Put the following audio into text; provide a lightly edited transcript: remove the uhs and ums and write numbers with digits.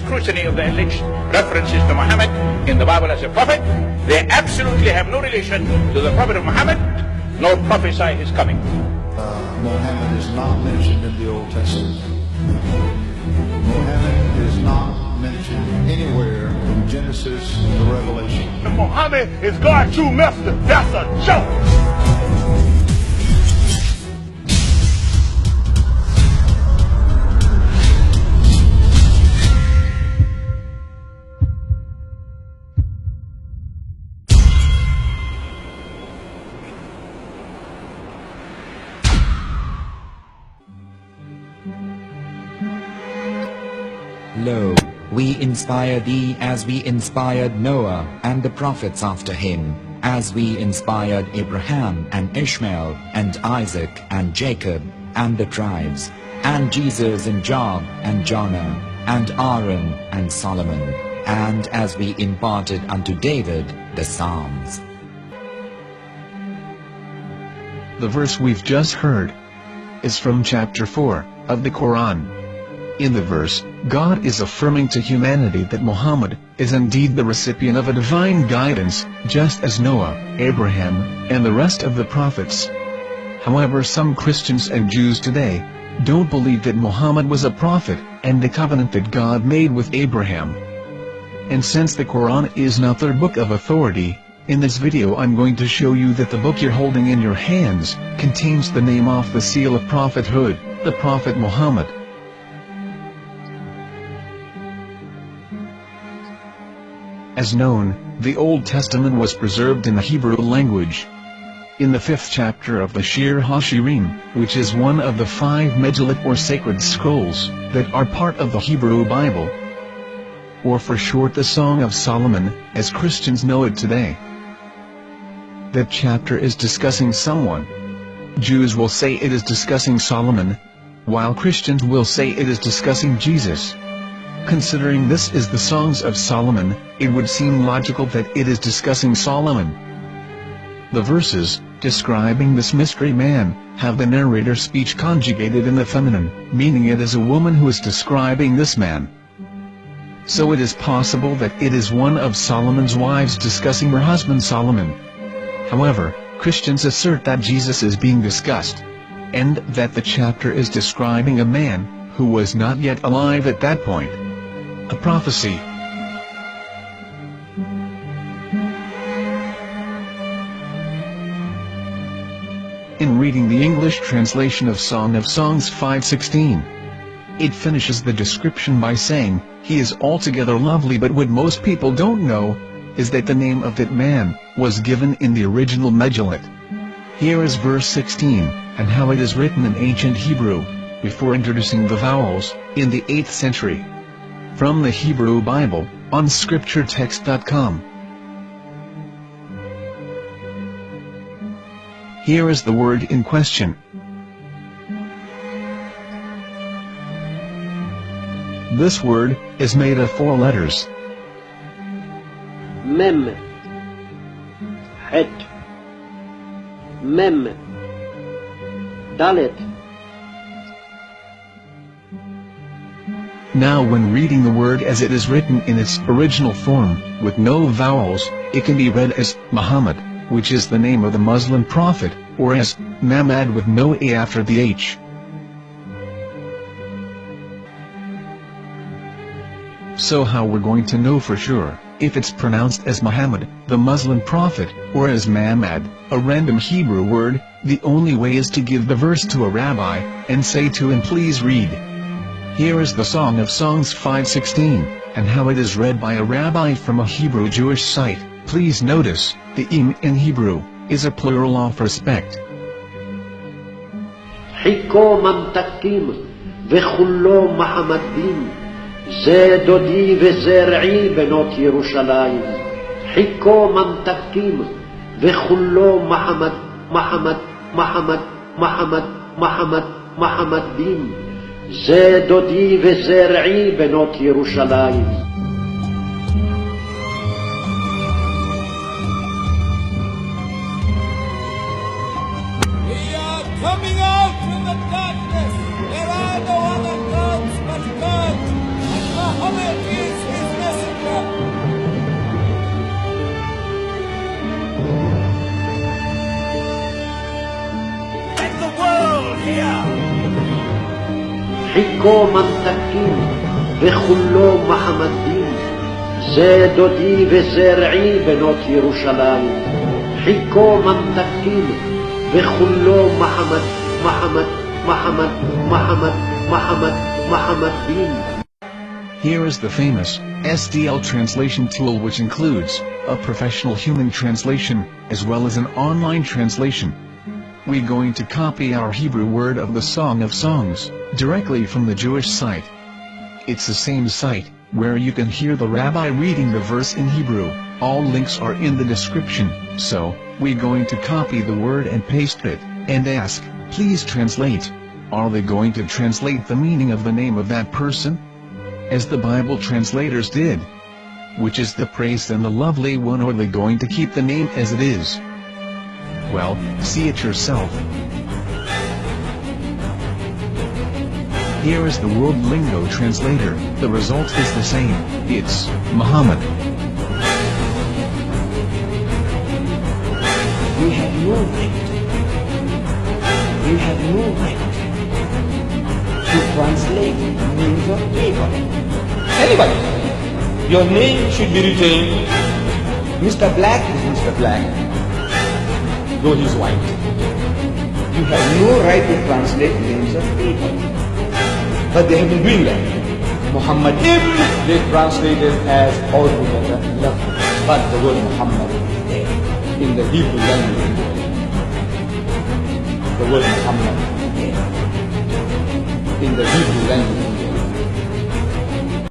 scrutiny of the alleged references to Muhammad in the Bible as a prophet, they absolutely have no relation to the Prophet of Muhammad, nor prophesy his coming. Muhammad is not mentioned in the Old Testament. Muhammad is not mentioned anywhere from Genesis to Revelation. Muhammad is God's true master. That's a joke. Lo, we inspire thee as we inspired Noah and the prophets after him, as we inspired Abraham and Ishmael and Isaac and Jacob and the tribes, and Jesus and Job and Jonah and Aaron and Solomon, and as we imparted unto David the Psalms. The verse we've just heard is from chapter 4 of the Quran. In the verse, God is affirming to humanity that Muhammad is indeed the recipient of a divine guidance, just as Noah, Abraham, and the rest of the prophets. However, some Christians and Jews today don't believe that Muhammad was a prophet and the covenant that God made with Abraham. And since the Quran is not their book of authority, in this video I'm going to show you that the book you're holding in your hands contains the name off the seal of prophethood, the Prophet Muhammad. As known, the Old Testament was preserved in the Hebrew language. In the 5th chapter of the Shir HaShirim, which is one of the 5 Megillat or sacred scrolls that are part of the Hebrew Bible, or for short the Song of Solomon, as Christians know it today. That chapter is discussing someone. Jews will say it is discussing Solomon, while Christians will say it is discussing Jesus. Considering this is the Songs of Solomon, it would seem logical that it is discussing Solomon. The verses, describing this mystery man, have the narrator's speech conjugated in the feminine, meaning it is a woman who is describing this man. So it is possible that it is one of Solomon's wives discussing her husband Solomon. However, Christians assert that Jesus is being discussed, and that the chapter is describing a man who was not yet alive at that point. A prophecy. In reading the English translation of Song of Songs 5:16, it finishes the description by saying, "He is altogether lovely," but what most people don't know is that the name of that man was given in the original Megillat. Here is verse 16, and how it is written in ancient Hebrew, before introducing the vowels, in the 8th century. From the Hebrew Bible, on scripturetext.com. Here is the word in question. This word is made of 4 letters. Mem, Het, Mem, Dalet. Now when reading the word as it is written in its original form, with no vowels, it can be read as Muhammad, which is the name of the Muslim prophet, or as Mamad with no A after the H. So how we're going to know for sure if it's pronounced as Muhammad, the Muslim prophet, or as Mamad, a random Hebrew word? The only way is to give the verse to a rabbi, and say to him, "Please read." Here is the Song of Songs 5:16, and how it is read by a rabbi from a Hebrew Jewish site. Please notice, the im in Hebrew is a plural of respect. Hiko mamtakim vechullo Muhammadim ze dodi vezer'i benot Yerushalayim. Hiko mamtakim vechullo Muhammadim זה דודי וזרעי בנות ירושלים. We are coming out from the darkness. There are no other gods but God, and Muhammad is חיכו ממתקים וחולו מחמדים, זה דודי וזרעי בנות ירושלים. חיכו ממתקים וחולו מחמדים. Here is the famous STL translation tool, which includes a professional human translation as well as an online translation. We're going to copy our Hebrew word of the Song of Songs directly from the Jewish site. It's the same site where you can hear the rabbi reading the verse in Hebrew. All links are in the description, so we're going to copy the word and paste it, and ask, please translate. Are they going to translate the meaning of the name of that person? As the Bible translators did. Which is the praised and the lovely one, or are they going to keep the name as it is? Well, see it yourself. Here is the World Lingo Translator. The result is the same. It's Muhammad. We have no right. We have no right to translate names of people. Anybody. Your name should be retained. Mr. Black is Mr. Black, though he's white. You have no right to translate names of people. But they have been doing that. Muhammad ibn, they translated as altogether love. But the word Muhammad is there in the Hebrew language. The word Muhammad is there in the Hebrew language.